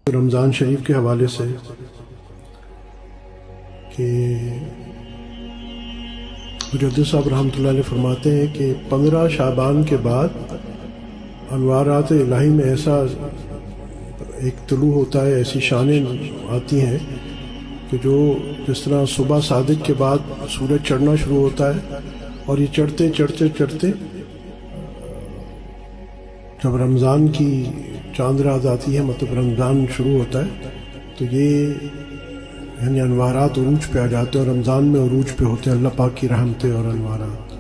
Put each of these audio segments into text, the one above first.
رمضان شریف کے حوالے سے کہ مجدد صاحب رحمۃ اللہ علیہ فرماتے ہیں کہ 15 شعبان کے بعد انوارات الہی میں ایسا ایک طلوع ہوتا ہے، ایسی شانیں آتی ہیں کہ جو جس طرح صبح صادق کے بعد سورج چڑھنا شروع ہوتا ہے اور یہ چڑھتے چڑھتے چڑھتے جب رمضان کی چاند رات آتی ہے، مطلب رمضان شروع ہوتا ہے، تو یہ یعنی انوارات عروج پہ آ جاتے ہیں اور رمضان میں عروج پہ ہوتے ہیں اللہ پاک کی رحمتیں اور انوارات۔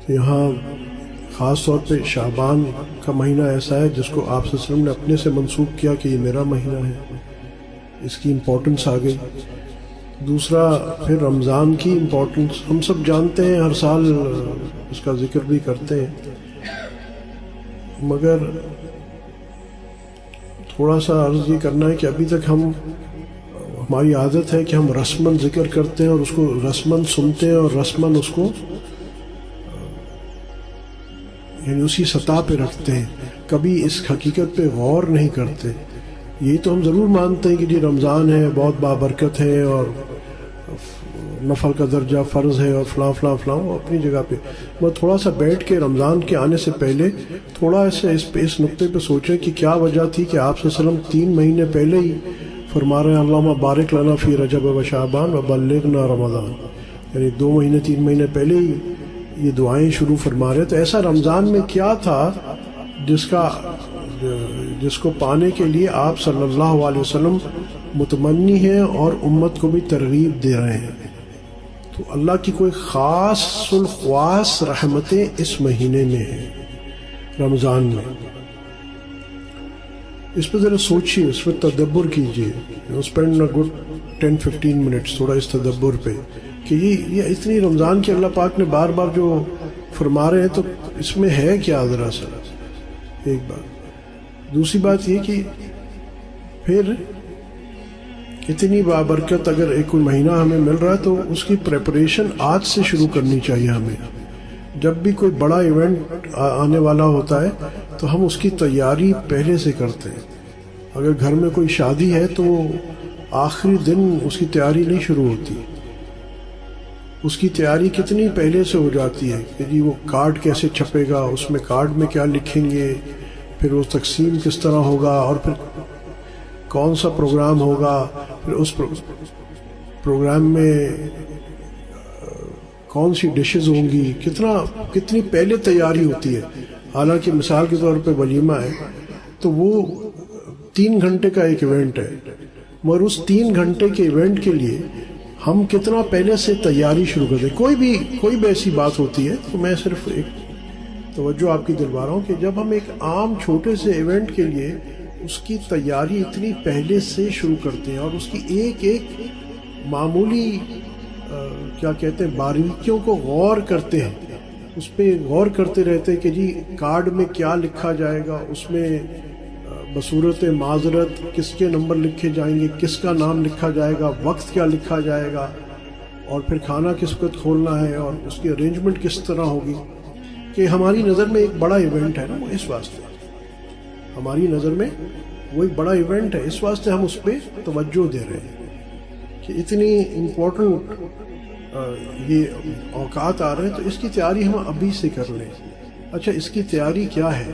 تو یہاں خاص طور پہ شعبان کا مہینہ ایسا ہے جس کو آپ صلی اللہ علیہ وسلم نے اپنے سے منسوب کیا کہ یہ میرا مہینہ ہے، اس کی امپورٹنس آ گئی۔ دوسرا پھر رمضان کی امپورٹنس ہم سب جانتے ہیں، ہر سال اس کا ذکر بھی کرتے ہیں، مگر تھوڑا سا عرض یہ کرنا ہے کہ ابھی تک ہماری عادت ہے کہ ہم رسماً ذکر کرتے ہیں اور اس کو رسماً سنتے ہیں اور رسماً اس کو یعنی اسی سطح پہ رکھتے ہیں، کبھی اس حقیقت پہ غور نہیں کرتے۔ یہ تو ہم ضرور مانتے ہیں کہ جی رمضان ہے، بہت بابرکت ہے اور نفل کا درجہ فرض ہے اور فلاں فلاں فلاں اپنی جگہ پہ، میں تھوڑا سا بیٹھ کے رمضان کے آنے سے پہلے تھوڑا اس نقطے پہ سوچیں کہ کیا وجہ تھی کہ آپ صلی اللہ علیہ وسلم 3 مہینے پہلے ہی فرما رہے ہیں اللہم بارک لنا فی رجب و شعبان و بلغنا رمضان، یعنی 2 مہینے 3 مہینے پہلے ہی یہ دعائیں شروع فرما رہے۔ تو ایسا رمضان میں کیا تھا جس کو پانے کے لیے آپ صلی اللہ علیہ وسلم متمنی ہیں اور امت کو بھی ترغیب دے رہے ہیں؟ تو اللہ کی کوئی خاص الخواص رحمتیں اس مہینے میں ہیں، رمضان میں۔ اس پہ ذرا سوچیے، اس پہ تدبر کیجیے، اسپینڈ اے گڈ 10-15 منٹس تھوڑا اس تدبر پہ کہ یہ اتنی رمضان کی اللہ پاک نے بار بار جو فرما رہے ہیں تو اس میں ہے کیا، ذرا سا ایک بات۔ دوسری بات یہ کہ پھر اتنی بابرکت اگر ایک کوئی مہینہ ہمیں مل رہا ہے تو اس کی پریپریشن آج سے شروع کرنی چاہیے ہمیں۔ جب بھی کوئی بڑا ایونٹ آنے والا ہوتا ہے تو ہم اس کی تیاری پہلے سے کرتے ہیں۔ اگر گھر میں کوئی شادی ہے تو آخری دن اس کی تیاری نہیں شروع ہوتی، اس کی تیاری کتنی پہلے سے ہو جاتی ہے کہ جی وہ کارڈ کیسے چھپے گا، اس میں کارڈ میں کیا لکھیں گے، پھر وہ تقسیم کس طرح ہوگا، اور پھر کون سا پروگرام ہوگا، پھر اس پروگرام میں کون سی ڈشز ہوں گی، کتنی پہلے تیاری ہوتی ہے۔ حالانکہ مثال کے طور پہ ولیمہ ہے تو وہ 3 گھنٹے کا ایک ایونٹ ہے، مگر اس 3 گھنٹے کے ایونٹ کے لیے ہم کتنا پہلے سے تیاری شروع کرتے ہیں۔ کوئی بھی ایسی بات ہوتی ہے تو میں صرف ایک توجہ آپ کی دلوا رہا ہوں کہ جب ہم ایک عام چھوٹے سے ایونٹ کے لیے اس کی تیاری اتنی پہلے سے شروع کرتے ہیں اور اس کی ایک معمولی کیا کہتے ہیں باریکیوں کو غور کرتے ہیں، اس پہ غور کرتے رہتے ہیں کہ جی کارڈ میں کیا لکھا جائے گا، اس میں بصورت معذرت کس کے نمبر لکھے جائیں گے، کس کا نام لکھا جائے گا، وقت کیا لکھا جائے گا، اور پھر کھانا کس وقت کھولنا ہے اور اس کی ارینجمنٹ کس طرح ہوگی، کہ ہماری نظر میں ایک بڑا ایونٹ ہے نا، وہ اس واسطے ہماری نظر میں وہ ایک بڑا ایونٹ ہے، اس واسطے ہم اس پہ توجہ دے رہے ہیں کہ اتنی امپورٹنٹ یہ اوقات آ رہے ہیں، تو اس کی تیاری ہم ابھی سے کر لیں۔ اچھا، اس کی تیاری کیا ہے؟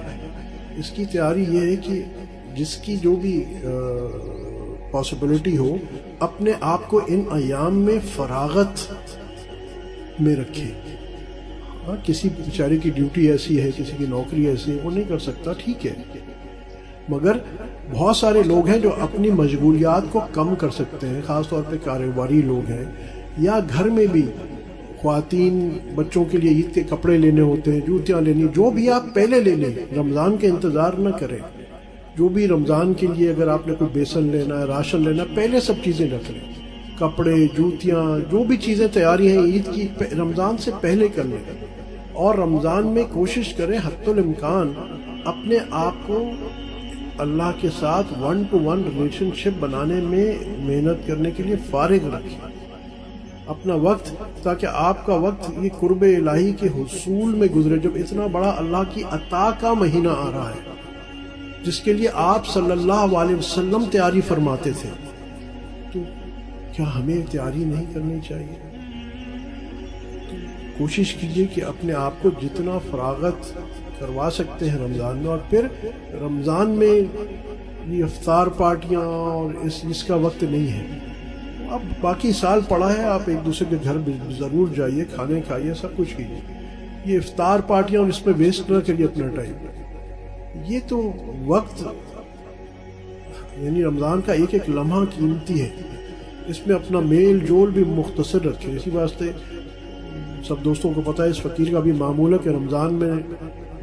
اس کی تیاری یہ ہے کہ جس کی جو بھی پاسبلٹی ہو اپنے آپ کو ان ایام میں فراغت میں رکھے۔ کسی بیچارے کی ڈیوٹی ایسی ہے، کسی کی نوکری ایسی ہے، وہ نہیں کر سکتا، ٹھیک ہے، مگر بہت سارے لوگ ہیں جو اپنی مشغولیات کو کم کر سکتے ہیں، خاص طور پہ کاروباری لوگ ہیں، یا گھر میں بھی خواتین بچوں کے لیے عید کے کپڑے لینے ہوتے ہیں، جوتیاں لینی، جو بھی آپ پہلے لے لیں، رمضان کے انتظار نہ کریں۔ جو بھی رمضان کے لیے اگر آپ نے کوئی بیسن لینا ہے، راشن لینا ہے، پہلے سب چیزیں رکھ لیں، کپڑے، جوتیاں، جو بھی چیزیں تیاری ہیں عید کی رمضان سے پہلے کر لیں، اور رمضان میں کوشش کریں حتی الامکان اپنے آپ کو اللہ کے ساتھ 1-to-1 ریلیشن شپ بنانے میں محنت کرنے کے لیے فارغ رکھیں اپنا وقت، تاکہ آپ کا وقت یہ قرب الہی کے حصول میں گزرے۔ جب اتنا بڑا اللہ کی عطا کا مہینہ آ رہا ہے جس کے لیے آپ صلی اللہ علیہ وسلم تیاری فرماتے تھے، تو کیا ہمیں تیاری نہیں کرنی چاہیے؟ کوشش کیجئے کہ اپنے آپ کو جتنا فراغت کروا سکتے ہیں رمضان میں، اور پھر رمضان میں یہ افطار پارٹیاں اور اس کا وقت نہیں ہے۔ اب باقی سال پڑا ہے، آپ ایک دوسرے کے گھر ضرور جائیے، کھانے کھائیے، سب کچھ کیجیے، یہ افطار پارٹیاں اور اس میں ویسٹ نہ کریے اپنا ٹائم۔ یہ تو وقت، یعنی رمضان کا ایک ایک لمحہ قیمتی ہے، اس میں اپنا میل جول بھی مختصر رکھیں۔ اسی واسطے سب دوستوں کو پتہ ہے، اس فقیر کا بھی معمول ہے کہ رمضان میں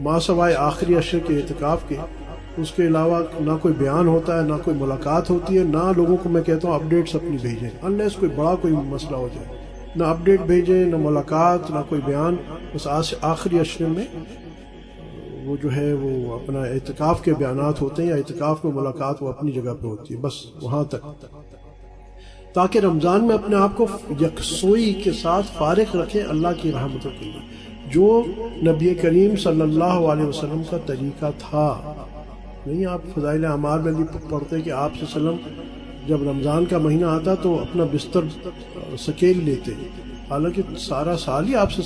ما سوائے آخری عشر کے اعتکاف کے، اس کے علاوہ نہ کوئی بیان ہوتا ہے، نہ کوئی ملاقات ہوتی ہے، نہ لوگوں کو میں کہتا ہوں اپڈیٹس اپنی بھیجیں، انلیس کوئی بڑا کوئی مسئلہ ہو جائے، نہ اپڈیٹ بھیجیں، نہ ملاقات، نہ کوئی بیان۔ بس آخری عشر میں وہ جو ہے وہ اپنا اعتکاف کے بیانات ہوتے ہیں، یا اعتکاف میں ملاقات وہ اپنی جگہ پہ ہوتی ہے، بس وہاں تک، تاکہ رمضان میں اپنے آپ کو یکسوئی کے ساتھ فارغ رکھیں اللہ کی رحمتوں کے لیے، جو نبی کریم صلی اللہ علیہ وسلم کا طریقہ تھا۔ نہیں، آپ فضائل اعمال میں بھی پڑھتے کہ آپ صلی اللہ علیہ وسلم جب رمضان کا مہینہ آتا تو اپنا بستر سکیل لیتے، حالانکہ سارا سال ہی آپ سے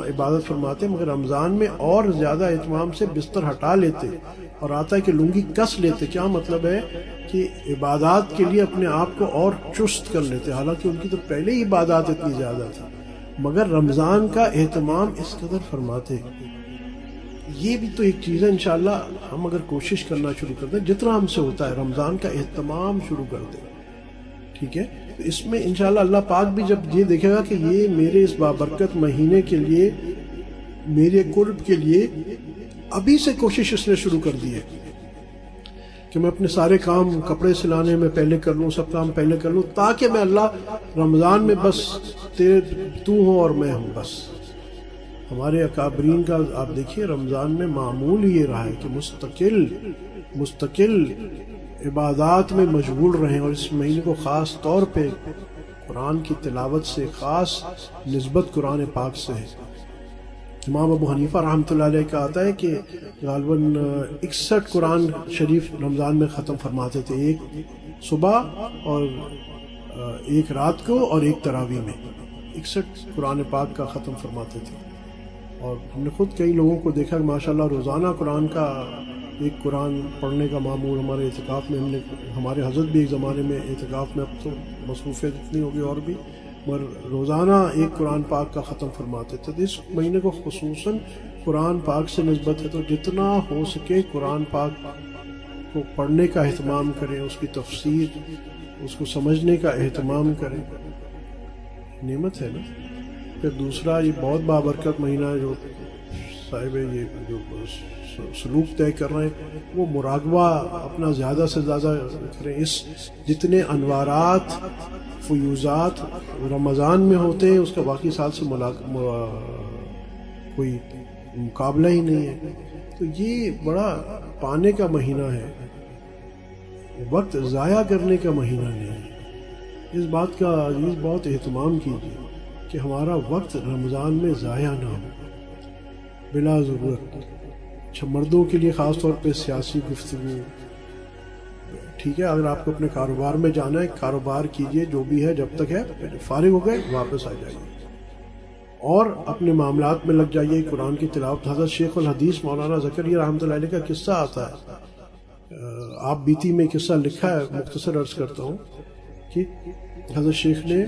عبادت فرماتے، مگر رمضان میں اور زیادہ اہتمام سے بستر ہٹا لیتے، اور آتا ہے کہ لنگی کس لیتے۔ کیا مطلب ہے کہ عبادات کے لیے اپنے آپ کو اور چست کر لیتے، حالانکہ ان کی تو پہلے ہی عبادات اتنی زیادہ تھی، مگر رمضان کا اہتمام اس قدر فرماتے۔ یہ بھی تو ایک چیز ہے، انشاءاللہ ہم اگر کوشش کرنا شروع کر دیں، جتنا ہم سے ہوتا ہے رمضان کا اہتمام شروع کر دیں، ٹھیک ہے، تو اس میں انشاءاللہ اللہ پاک بھی جب یہ دیکھے گا کہ یہ میرے اس بابرکت مہینے کے لیے، میرے قرب کے لیے ابھی سے کوشش اس نے شروع کر دی ہے کہ میں اپنے سارے کام، کپڑے سلانے میں پہلے کر لوں، سب کام پہلے کر لوں، تاکہ میں اللہ رمضان میں بس تو ہوں اور میں ہوں۔ بس ہمارے اکابرین کا آپ دیکھیے رمضان میں معمول یہ رہا ہے کہ مستقل عبادات میں مشغول رہیں، اور اس مہینے کو خاص طور پہ قرآن کی تلاوت سے خاص نسبت قرآن پاک سے ہے۔ امام ابو حنیفہ رحمۃ اللہ علیہ کا آتا ہے کہ غالباً 61 قرآن شریف رمضان میں ختم فرماتے تھے، ایک صبح اور ایک رات کو اور ایک تراویح میں 61 قرآن پاک کا ختم فرماتے تھے۔ اور ہم نے خود کئی لوگوں کو دیکھا کہ ماشاءاللہ روزانہ قرآن کا ایک قرآن پڑھنے کا معمول ہمارے اعتکاف میں، ہمارے حضرت بھی ایک زمانے میں اعتکاف میں، اب تو مصروفیت اتنی ہوگی اور بھی، مگر روزانہ ایک قرآن پاک کا ختم فرماتے تھے۔ تو اس مہینے کو خصوصاً قرآن پاک سے نسبت ہے، تو جتنا ہو سکے قرآن پاک کو پڑھنے کا اہتمام کریں، اس کی تفسیر، اس کو سمجھنے کا اہتمام کریں، نعمت ہے نا۔ پھر دوسرا، یہ بہت بابرکت مہینہ ہے، جو صاحب یہ جو سلوک طے کر رہے ہیں وہ مراقبہ اپنا زیادہ سے زیادہ کریں۔ اس جتنے انوارات، فیوزات رمضان میں ہوتے ہیں، اس کا باقی سال سے کوئی مقابلہ ہی نہیں ہے۔ تو یہ بڑا پانے کا مہینہ ہے، وقت ضائع کرنے کا مہینہ نہیں ہے۔ اس بات کا عزیز بہت اہتمام کیجیے کہ ہمارا وقت رمضان میں ضائع نہ ہو بلا ضرورت۔ اچھا، مردوں کے لیے خاص طور پہ سیاسی گفتگو، ٹھیک ہے، اگر آپ کو اپنے کاروبار میں جانا ہے کاروبار کیجئے، جو بھی ہے جب تک ہے، فارغ ہو گئے واپس آ جائیے اور اپنے معاملات میں لگ جائیے، قرآن کی تلاوت۔ حضرت شیخ الحدیث مولانا زکریا رحمۃ اللہ علیہ کا قصہ آتا ہے، آپ بیتی میں قصہ لکھا ہے، مختصر عرض کرتا ہوں کہ حضرت شیخ نے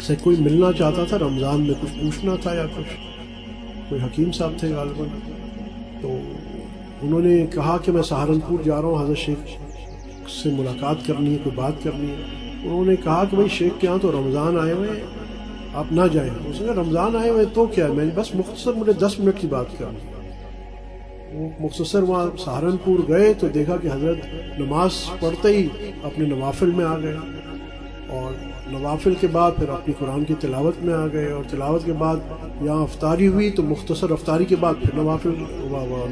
سے کوئی ملنا چاہتا تھا رمضان میں، کچھ پوچھنا تھا یا کچھ، کوئی حکیم صاحب تھے غالباً، تو انہوں نے کہا کہ میں سہارنپور جا رہا ہوں، حضرت شیخ سے ملاقات کرنی ہے، کوئی بات کرنی ہے۔ انہوں نے کہا کہ بھائی شیخ کے یہاں تو رمضان آئے ہوئے ہیں، آپ نہ جائیں۔ اس نے کہا رمضان آئے ہوئے تو کیا ہے، میں بس مختصر مجھے 10 منٹ کی بات کرنی ہے۔ وہ مختصر وہاں سہارنپور گئے تو دیکھا کہ حضرت نماز پڑھتے ہی اپنے نوافل میں آ گئے، اور نوافل کے بعد پھر اپنی قرآن کی تلاوت میں آ گئے، اور تلاوت کے بعد یہاں افطاری ہوئی تو مختصر افطاری کے بعد پھر نوافل،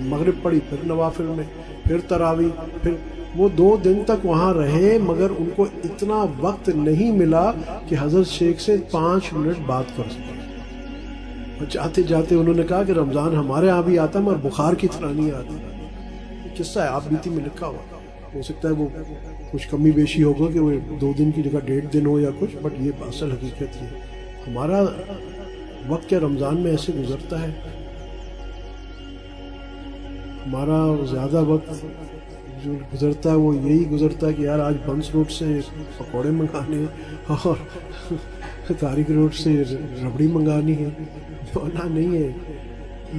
مغرب پڑھی، پھر نوافل میں، پھر تراویح، پھر وہ 2 دن تک وہاں رہے، مگر ان کو اتنا وقت نہیں ملا کہ حضرت شیخ سے 5 منٹ بات کر سکے۔ جاتے جاتے انہوں نے کہا کہ رمضان ہمارے ہاں بھی آتا ہے مگر بخار کی طرح نہیں آتا۔ قصہ ہے، آپ بیتی میں لکھا ہو سکتا ہے وہ کچھ کمی بیشی ہوگا کہ وہ 2 دن کی جگہ 1.5 دن ہو یا کچھ، بٹ یہ اصل حقیقت یہ ہمارا وقت کیا رمضان میں ایسے گزرتا ہے، ہمارا زیادہ وقت جو گزرتا ہے وہ یہی گزرتا ہے کہ یار آج بنس روڈ سے پکوڑے منگانے اور طارق روڈ سے ربڑی منگانی ہے، منع نہیں ہے،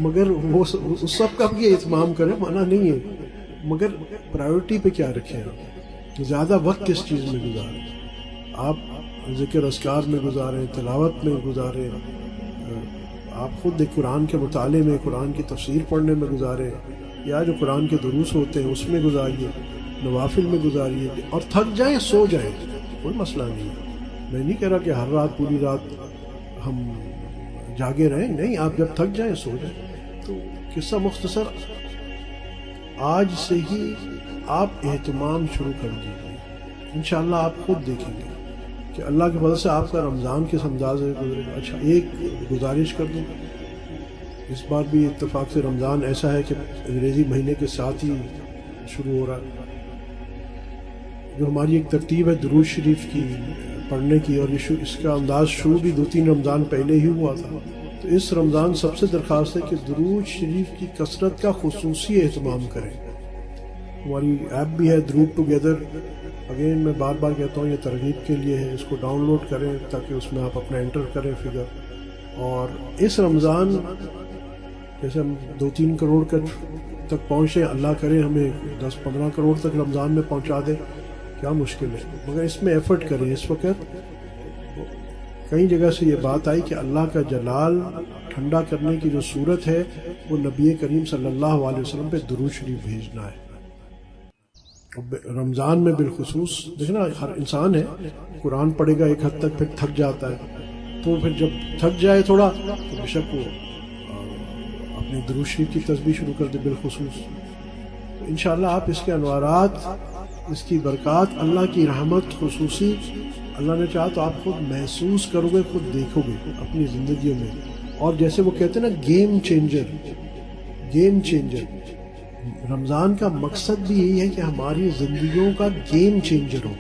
مگر وہ اس سب کا بھی اہتمام کریں، منع نہیں ہے، مگر پرائیورٹی پہ کیا رکھیں آپ، زیادہ وقت کس چیز میں گزاریں، آپ ذکر اذکار میں گزاریں، تلاوت میں گزاریں، آپ خود ایک قرآن کے مطالعے میں، قرآن کی تفسیر پڑھنے میں گزاریں، یا جو قرآن کے دروس ہوتے ہیں اس میں گزاریے، نوافل میں گزاریے، اور تھک جائیں سو جائیں، کوئی مسئلہ نہیں ہے، میں نہیں کہہ رہا کہ ہر رات پوری رات ہم جاگے رہیں، نہیں، آپ جب تھک جائیں سو جائیں۔ تو قصہ مختصر، آج سے ہی آپ اہتمام شروع کر دیجیے، انشاءاللہ آپ خود دیکھیں گے کہ اللہ کے فضل سے آپ کا رمضان کس انداز میں گزرے گا۔ اچھا، ایک گزارش کر دوں، اس بار بھی اتفاق سے رمضان ایسا ہے کہ انگریزی مہینے کے ساتھ ہی شروع ہو رہا ہے، جو ہماری ایک ترتیب ہے درود شریف کی پڑھنے کی، اور اس کا انداز شروع بھی 2-3 رمضان پہلے ہی ہوا تھا، تو اس رمضان سب سے درخواست ہے کہ درود شریف کی کثرت کا خصوصی اہتمام کریں۔ ہماری ایپ بھی ہے درود ٹوگیدر، اگین میں بار بار کہتا ہوں یہ ترغیب کے لیے ہے، اس کو ڈاؤن لوڈ کریں تاکہ اس میں آپ اپنا انٹر کریں فگر، اور اس رمضان جیسے ہم 2-3 کروڑ تک پہنچے، اللہ کرے ہمیں 10-15 کروڑ تک رمضان میں پہنچا دے، کیا مشکل ہے، مگر اس میں ایفرٹ کریں۔ اس وقت کئی جگہ سے یہ بات آئی کہ اللہ کا جلال ٹھنڈا کرنے کی جو صورت ہے وہ نبی کریم صلی اللہ علیہ وسلم پہ درود شریف بھیجنا ہے، رمضان میں بالخصوص۔ دیکھنا ہر انسان ہے، قرآن پڑھے گا ایک حد تک پھر تھک جاتا ہے، تو پھر جب تھک جائے تھوڑا تو بے شک وہ اپنی درود شریف کی تسبیح شروع کر دے بالخصوص۔ تو انشاءاللہ آپ اس کے انوارات، اس کی برکات، اللہ کی رحمت خصوصی، اللہ نے چاہا تو آپ خود محسوس کرو گے، خود دیکھو گے اپنی زندگیوں میں، اور جیسے وہ کہتے ہیں نا گیم چینجر، گیم چینجر، رمضان کا مقصد بھی یہی ہے کہ ہماری زندگیوں کا گیم چینجر ہو،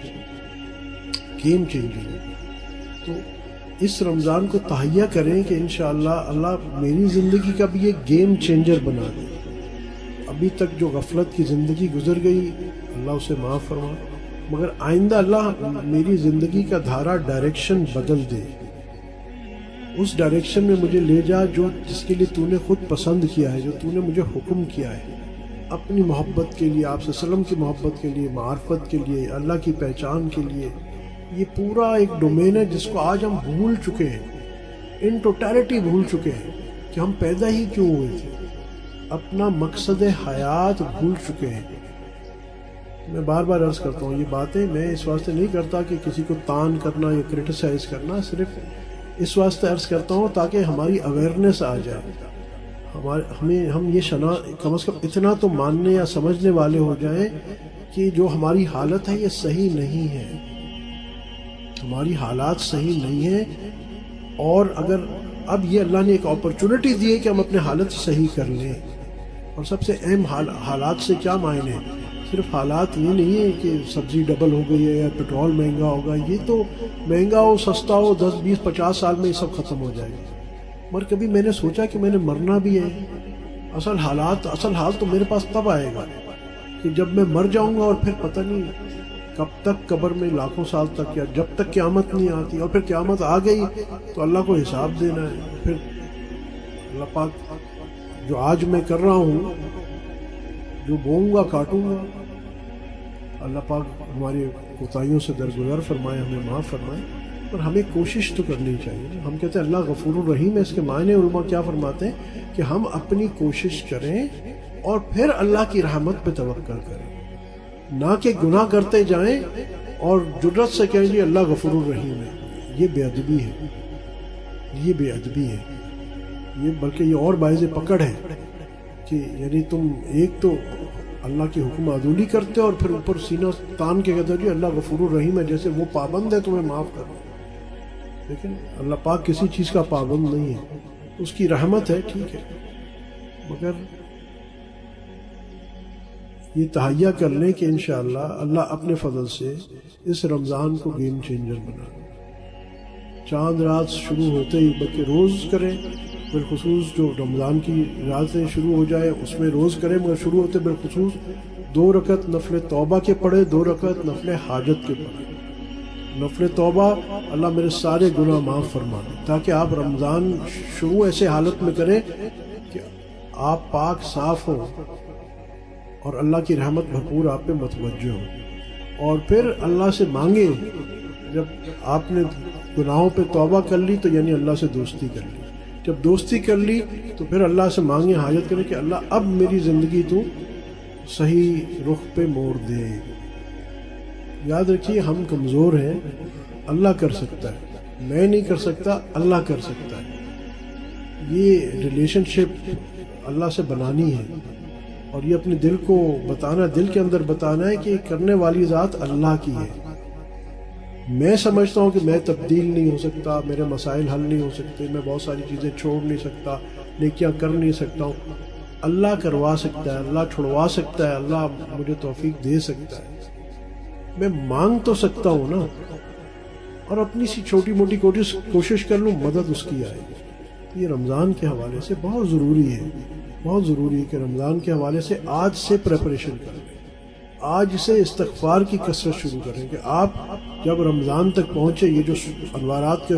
گیم چینجر ہو۔ تو اس رمضان کو تہیہ کریں کہ انشاءاللہ اللہ میری زندگی کا بھی ایک گیم چینجر بنا دے۔ ابھی تک جو غفلت کی زندگی گزر گئی اللہ اسے معاف فرما، مگر آئندہ اللہ میری زندگی کا دھارا ڈائریکشن بدل دے، اس ڈائریکشن میں مجھے لے جا جو جس کے لیے تو نے خود پسند کیا ہے، جو تو نے مجھے حکم کیا ہے، اپنی محبت کے لیے، آپ صلی اللہ علیہ وسلم کی محبت کے لیے، معرفت کے لیے، اللہ کی پہچان کے لیے۔ یہ پورا ایک ڈومین ہے جس کو آج ہم بھول چکے ہیں، ان ٹوٹیلٹی بھول چکے ہیں کہ ہم پیدا ہی کیوں ہوئے تھے، اپنا مقصد حیات بھول چکے ہیں۔ میں بار بار عرض کرتا ہوں یہ باتیں میں اس واسطے نہیں کرتا کہ کسی کو تان کرنا یا کرٹیسائز کرنا، صرف اس واسطے عرض کرتا ہوں تاکہ ہماری اویئرنیس آ جائے، ہم یہ کم از کم اتنا تو ماننے یا سمجھنے والے ہو جائیں کہ جو ہماری حالت ہے یہ صحیح نہیں ہے، ہماری حالات صحیح نہیں ہیں، اور اگر اب یہ اللہ نے ایک اپرچونٹی دی ہے کہ ہم اپنے حالت صحیح کر لیں، اور سب سے اہم حالات سے کیا معنی ہے، صرف حالات یہ نہیں ہے کہ سبزی ڈبل ہو گئی ہے یا پیٹرول مہنگا ہوگا، یہ تو مہنگا ہو سستا ہو 10-20-50 سال میں یہ سب ختم ہو جائے گا، مگر کبھی میں نے سوچا کہ میں نے مرنا بھی ہے، اصل حال تو میرے پاس تب آئے گا کہ جب میں مر جاؤں گا، اور پھر پتہ نہیں کب تک قبر میں، لاکھوں سال تک، یا جب تک قیامت نہیں آتی، اور پھر قیامت آ گئی تو اللہ کو حساب دینا ہے، پھر اللہ پاک جو آج میں کر رہا ہوں، جو بوؤں گا کاٹوں گا، اللہ پاک ہماری کوتاہیوں سے درگزر فرمائے، ہمیں معاف فرمائے، اور ہمیں کوشش تو کرنی چاہیے۔ ہم کہتے ہیں اللہ غفور الرحیم ہے، اس کے معنی علماء کیا فرماتے ہیں کہ ہم اپنی کوشش کریں اور پھر اللہ کی رحمت پہ توکل کریں، نہ کہ گناہ کرتے جائیں اور جرت سے کہیں جی اللہ غفور الرحیم ہے۔ یہ بے ادبی ہے، یہ بے ادبی ہے، یہ بلکہ یہ اور باعث پکڑ ہے کہ یعنی تم ایک تو اللہ کی حکم عدولی کرتے ہو اور پھر اوپر سینہ تان کے کہتے ہو جی اللہ غفور الرحیم ہے، جیسے وہ پابند ہے تمہیں معاف کرنا۔ لیکن اللہ پاک کسی چیز کا پابند نہیں ہے، اس کی رحمت ہے ٹھیک ہے، مگر یہ تہیہ کر لیں کہ انشاءاللہ اللہ اپنے فضل سے اس رمضان کو گیم چینجر بنا دے۔ چاند رات شروع ہوتے ہی بلکہ روز کریں، بالخصوص جو رمضان کی راتیں شروع ہو جائے اس میں روز کریں، مگر شروع ہوتے بالخصوص 2 رکعت نفل توبہ کے پڑھے، 2 رکعت نفل حاجت کے پڑھے۔ نفل توبہ اللہ میرے سارے گناہ معاف فرما دے، تاکہ آپ رمضان شروع ایسے حالت میں کریں کہ آپ پاک صاف ہوں اور اللہ کی رحمت بھرپور آپ پہ متوجہ ہو، اور پھر اللہ سے مانگیں۔ جب آپ نے گناہوں پہ توبہ کر لی تو یعنی اللہ سے دوستی کر لی، جب دوستی کر لی تو پھر اللہ سے مانگیں، حاجت کریں کہ اللہ اب میری زندگی تو صحیح رخ پہ موڑ دے۔ یاد رکھیے ہم کمزور ہیں، اللہ کر سکتا ہے، میں نہیں کر سکتا، اللہ کر سکتا ہے۔ یہ ریلیشن شپ اللہ سے بنانی ہے، اور یہ اپنے دل کو بتانا، دل کے اندر بتانا ہے کہ کرنے والی ذات اللہ کی ہے۔ میں سمجھتا ہوں کہ میں تبدیل نہیں ہو سکتا، میرے مسائل حل نہیں ہو سکتے، میں بہت ساری چیزیں چھوڑ نہیں سکتا، نیکیاں کر نہیں سکتا ہوں۔ اللہ کروا سکتا ہے، اللہ چھڑوا سکتا ہے، اللہ مجھے توفیق دے سکتا ہے۔ میں مانگ تو سکتا ہوں نا، اور اپنی سی چھوٹی موٹی کوشش کر لوں، مدد اس کی آئے گی۔ یہ رمضان کے حوالے سے بہت ضروری ہے، بہت ضروری ہے کہ رمضان کے حوالے سے آج سے پریپریشن کریں، آج سے استغفار کی کثرت شروع کریں کہ آپ جب رمضان تک پہنچے، یہ جو انوارات کے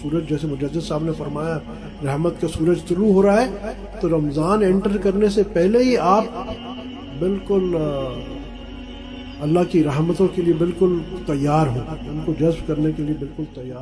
سورج، جیسے مجدد صاحب نے فرمایا رحمت کا سورج طلوع ہو رہا ہے، تو رمضان انٹر کرنے سے پہلے ہی آپ بالکل اللہ کی رحمتوں کے لیے بالکل تیار ہوں، ان کو جذب کرنے کے لیے بالکل تیار